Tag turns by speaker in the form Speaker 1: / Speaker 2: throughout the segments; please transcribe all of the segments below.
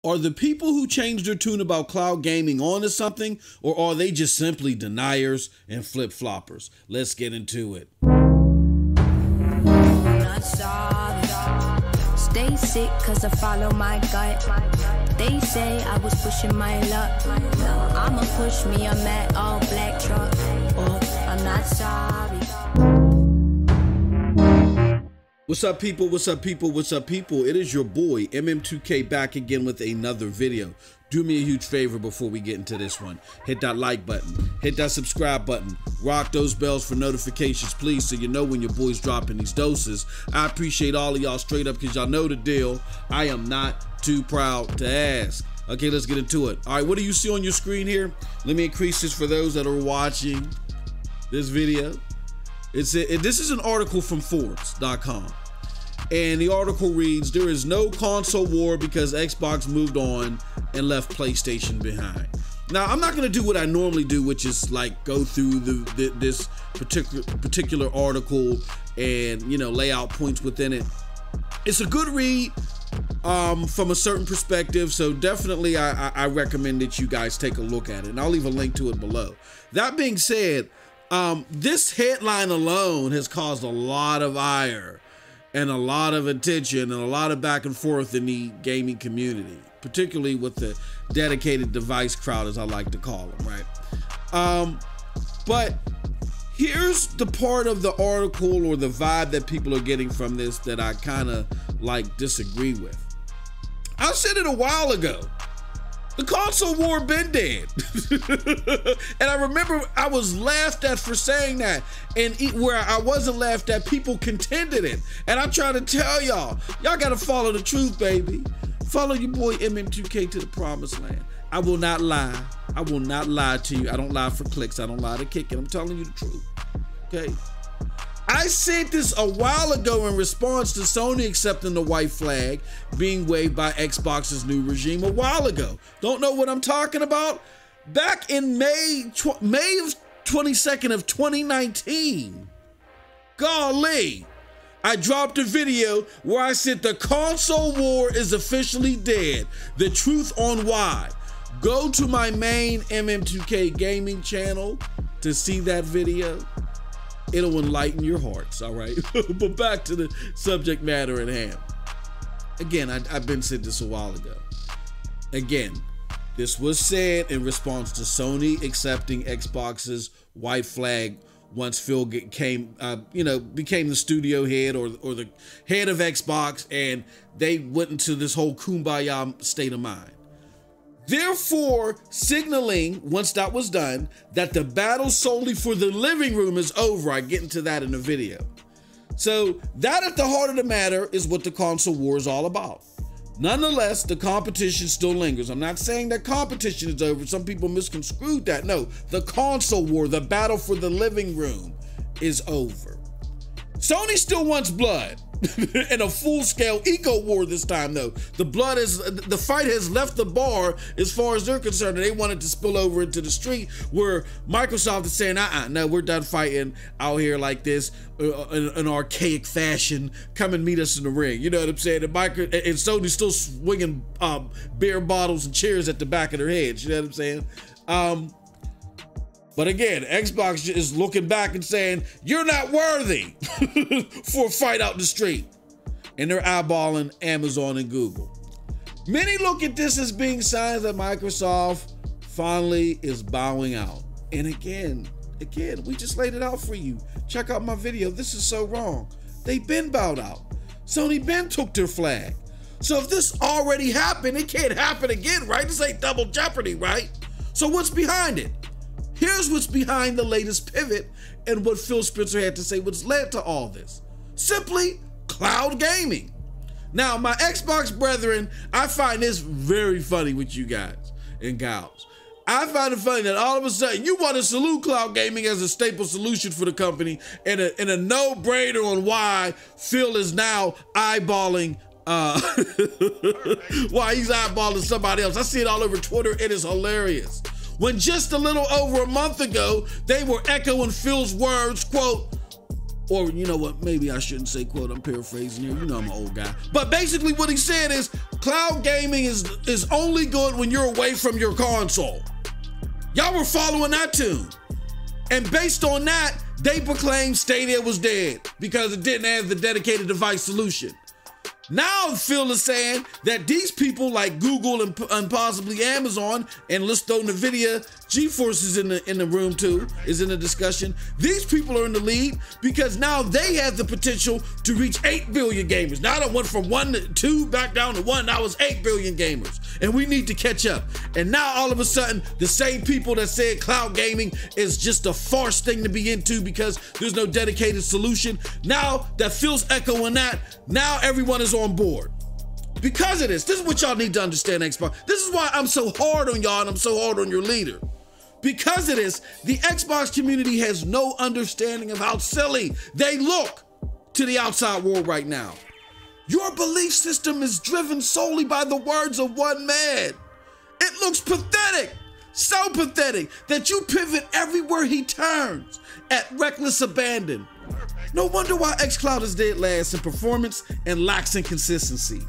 Speaker 1: Are the people who changed their tune about cloud gaming onto something, or are they just simply deniers and flip-floppers? Let's get into it.
Speaker 2: Not sorry. Stay sick cause I follow my gut. They say I was pushing my luck. I'ma push me a matte all black truck. Or I'm not sorry.
Speaker 1: What's up, people? What's up, people? What's up, people? It is your boy MM2K back again with another video. Do me a huge favor before we get into this one. Hit that like button, hit that subscribe button, rock those bells for notifications, please, so you know when your boy's dropping these doses. I appreciate all of y'all straight up because y'all know the deal. I am not too proud to ask. Okay, let's get into it. All right, what do you see on your screen here? Let me increase this for those that are watching this video. This is an article from Forbes.com, and the article reads, "There is no console war because Xbox moved on and left PlayStation behind." Now, I'm not going to do what I normally do, which is like go through this particular article and, you know, lay out points within it. It's a good read from a certain perspective, so definitely I recommend that you guys take a look at it, and I'll leave a link to it below. That being said, this headline alone has caused a lot of ire and a lot of attention and a lot of back and forth in the gaming community, particularly with the dedicated device crowd, as I like to call them, right? But here's the part of the article or the vibe that people are getting from this that I kind of like disagree with. I said it a while ago. The console war been dead. And I remember I was laughed at for saying that. And where I wasn't laughed at, people contended it. And I try to tell y'all gotta follow the truth, baby. Follow your boy MM2K to the promised land. I will not lie. I will not lie to you. I don't lie for clicks. I don't lie to kick it. I'm telling you the truth, okay? I said this a while ago in response to Sony accepting the white flag being waved by Xbox's new regime a while ago. Don't know what I'm talking about? Back in May 22nd of 2019, golly, I dropped a video where I said the console war is officially dead. The truth on why. Go to my main MM2K gaming channel to see that video. It'll enlighten your hearts, all right? But back to the subject matter at hand. Again, I've been said this a while ago. Again, this was said in response to Sony accepting Xbox's white flag once Phil became the studio head or the head of Xbox, and they went into this whole kumbaya state of mind. Therefore, signaling, once that was done, that the battle solely for the living room is over. I get into that in the video. So that at the heart of the matter is what the console war is all about. Nonetheless, the competition still lingers. I'm not saying that competition is over. Some people misconstrued that. No, the console war, the battle for the living room is over. Sony still wants blood. In a full-scale eco war this time, though. The fight has left the bar as far as they're concerned, and they want it to spill over into the street, where Microsoft is saying, no, we're done fighting out here like this in an archaic fashion. Come and meet us in the ring. You know what I'm saying? And Sony's still swinging beer bottles and chairs at the back of their heads. You know what I'm saying? But again, Xbox is looking back and saying, you're not worthy for a fight out in the street. And they're eyeballing Amazon and Google. Many look at this as being signs that Microsoft finally is bowing out. And again, we just laid it out for you. Check out my video. This is so wrong. They've been bowed out. Sony been took their flag. So if this already happened, it can't happen again, right? This ain't double jeopardy, right? So what's behind it? Here's what's behind the latest pivot and what Phil Spencer had to say, what's led to all this. Simply cloud gaming. Now, my Xbox brethren, I find this very funny with you guys and gals. I find it funny that all of a sudden you want to salute cloud gaming as a staple solution for the company and a no-brainer on why Phil is now eyeballing why he's eyeballing somebody else. I see it all over Twitter. It is hilarious. When just a little over a month ago, they were echoing Phil's words, quote, Or you know what, maybe I shouldn't say quote, I'm paraphrasing here. You know I'm an old guy. But basically what he said is cloud gaming is only good when you're away from your console. Y'all were following that tune. And based on that, they proclaimed Stadia was dead because it didn't have the dedicated device solution. Now Phil is saying that these people like Google and possibly Amazon, and let's throw Nividia, Geforce is in the room too, is in the discussion. These people are in the lead because now they have the potential to reach 8 billion gamers. Now it went from 1 to 2 back down to 1. Now it's 8 billion gamers, and we need to catch up. And now all of a sudden, the same people that said cloud gaming is just a farce thing to be into because there's no dedicated solution. Now that Phil's echoing that, now everyone is on board. Because of this is what y'all need to understand, Xbox. This is why I'm so hard on y'all and I'm so hard on your leader. Because of this, the Xbox community has no understanding of how silly they look to the outside world right now. Your belief system is driven solely by the words of one man. It looks pathetic, so pathetic that you pivot everywhere he turns at reckless abandon. No wonder why Xcloud is dead last in performance and lacks in consistency.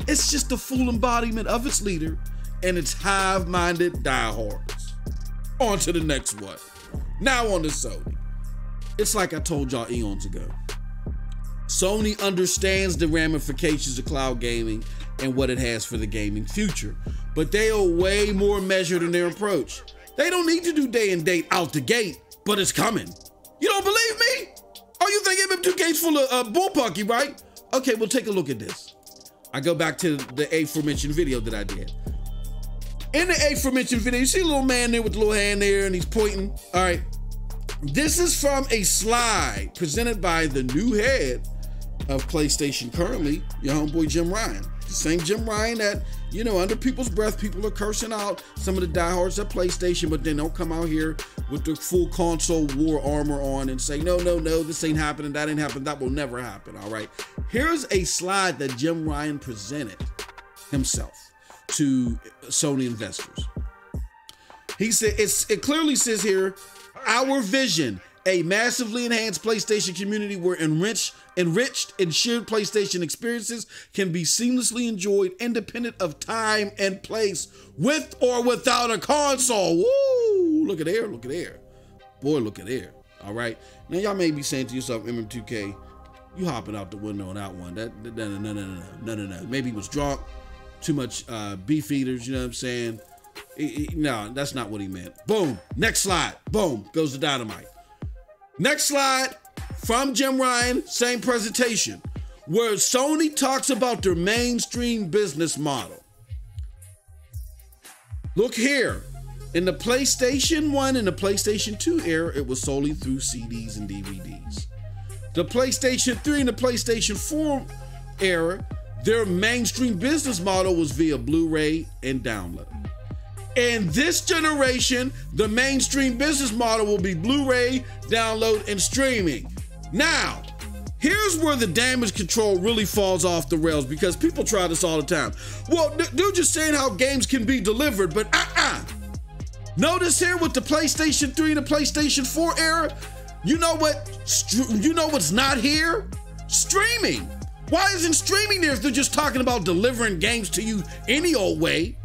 Speaker 1: It's just a full embodiment of its leader and its hive-minded diehards. On to the next one. Now on to Sony. It's like I told y'all eons ago. Sony understands the ramifications of cloud gaming and what it has for the gaming future, but they are way more measured in their approach. They don't need to do day and date out the gate, but it's coming. You don't believe me? Oh, you think MM2K's full of bullpucky, right? Okay, well, take a look at this. I go back to the aforementioned video that I did. In the aforementioned video, you see a little man there with the little hand there and he's pointing. All right, this is from a slide presented by the new head of PlayStation currently, your homeboy Jim Ryan. The same Jim Ryan that, you know, under people's breath, people are cursing out some of the diehards at PlayStation, but then don't come out here with the full console war armor on and say, no, this ain't happening, that ain't happening, that will never happen, all right? Here's a slide that Jim Ryan presented himself to Sony investors. He said, it clearly says here, our vision, a massively enhanced PlayStation community where enriched and shared PlayStation experiences can be seamlessly enjoyed independent of time and place, with or without a console. Woo! Look at there, look at there. Boy, look at there. All right. Now y'all may be saying to yourself, MM2K, you hopping out the window on that one. No. Maybe he was drunk, too much beef eaters, you know what I'm saying? No, that's not what he meant. Boom. Next slide. Boom. Goes the dynamite. Next slide from Jim Ryan, same presentation, where Sony talks about their mainstream business model. Look here, in the PlayStation 1 and the PlayStation 2 era, it was solely through CDs and DVDs. The PlayStation 3 and the PlayStation 4 era, their mainstream business model was via Blu-ray and download. In this generation, the mainstream business model will be Blu-ray, download, and streaming. Now, here's where the damage control really falls off the rails because people try this all the time. Well, they're just saying how games can be delivered, but Notice here with the PlayStation 3 and the PlayStation 4 era, you know what's not here? Streaming. Why isn't streaming there if they're just talking about delivering games to you any old way?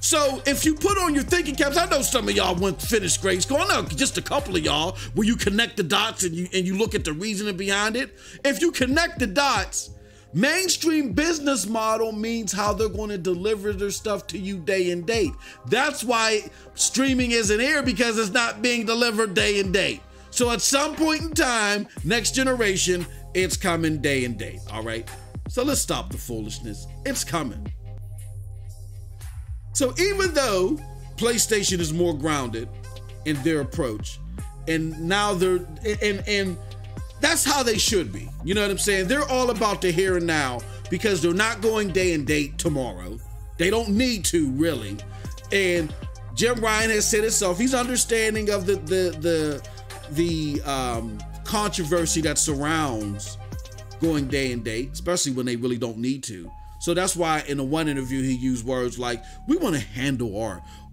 Speaker 1: So if you put on your thinking caps, I know some of y'all went to finished grade school. I know just a couple of y'all where you connect the dots and you look at the reasoning behind it. If you connect the dots, mainstream business model means how they're going to deliver their stuff to you day and date. That's why streaming isn't here, because it's not being delivered day and date. So at some point in time, next generation, it's coming day and date, all right? So let's stop the foolishness. It's coming. So even though PlayStation is more grounded in their approach, and now they're, and that's how they should be. You know what I'm saying? They're all about the here and now because they're not going day and date tomorrow. They don't need to, really. And Jim Ryan has said himself, he's understanding of the controversy that surrounds going day and date, especially when they really don't need to. So that's why in the one interview he used words like, we want to handle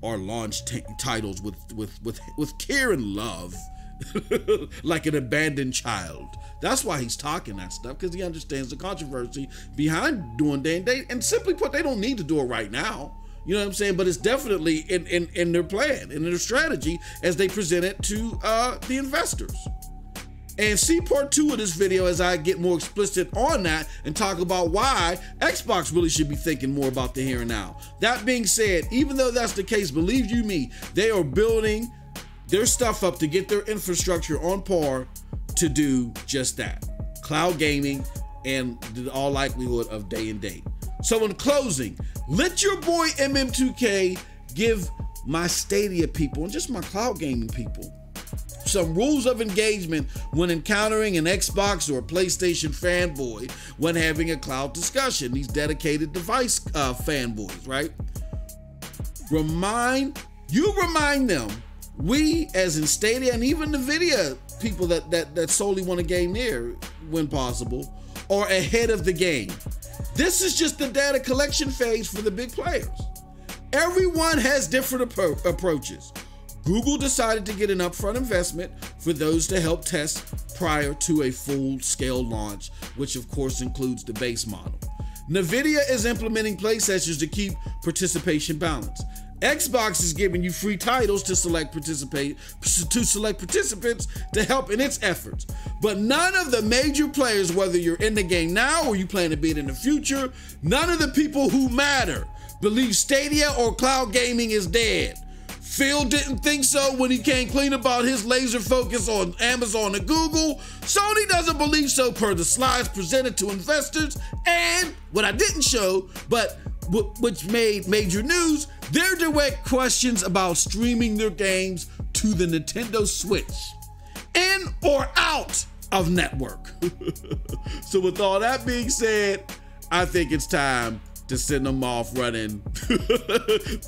Speaker 1: our launch titles with care and love like an abandoned child. That's why he's talking that stuff, because he understands the controversy behind doing day and date. And simply put, they don't need to do it right now. You know what I'm saying? But it's definitely in their plan, in their strategy as they present it to the investors. And see part 2 of this video as I get more explicit on that and talk about why Xbox really should be thinking more about the here and now. That being said, even though that's the case, believe you me, they are building their stuff up to get their infrastructure on par to do just that. Cloud gaming and the all likelihood of day and date. So in closing, let your boy MM2K give my Stadia people and just my cloud gaming people some rules of engagement when encountering an Xbox or a PlayStation fanboy when having a cloud discussion. These dedicated device fanboys, right? Remind them, we as in Stadia and even Nividia people that solely want to game there when possible are ahead of the game. This is just the data collection phase for the big players. Everyone has different approaches. Google decided to get an upfront investment for those to help test prior to a full-scale launch, which of course includes the base model. Nividia is implementing play sessions to keep participation balanced. Xbox is giving you free titles to select participants to help in its efforts. But none of the major players, whether you're in the game now or you plan to be it in the future, none of the people who matter believe Stadia or cloud gaming is dead. Phil didn't think so when he came clean about his laser focus on Amazon and Google. Sony doesn't believe so per the slides presented to investors. And what I didn't show, but which made major news, their direct questions about streaming their games to the Nintendo Switch, in or out of network. So with all that being said, I think it's time to send them off running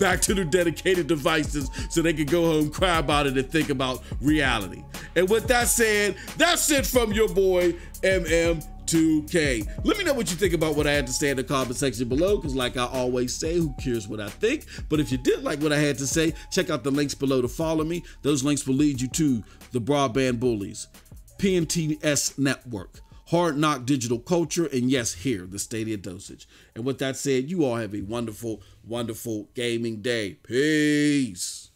Speaker 1: back to their dedicated devices so they can go home, cry about it, and think about reality. And with that said, that's it from your boy, MM2K. Let me know what you think about what I had to say in the comment section below, because like I always say, who cares what I think? But if you did like what I had to say, check out the links below to follow me. Those links will lead you to the Broadband Bullies, PNTS Network, Hard Knock Digital Culture, and yes, here, the Stadia Dosage. And with that said, you all have a wonderful, wonderful gaming day. Peace.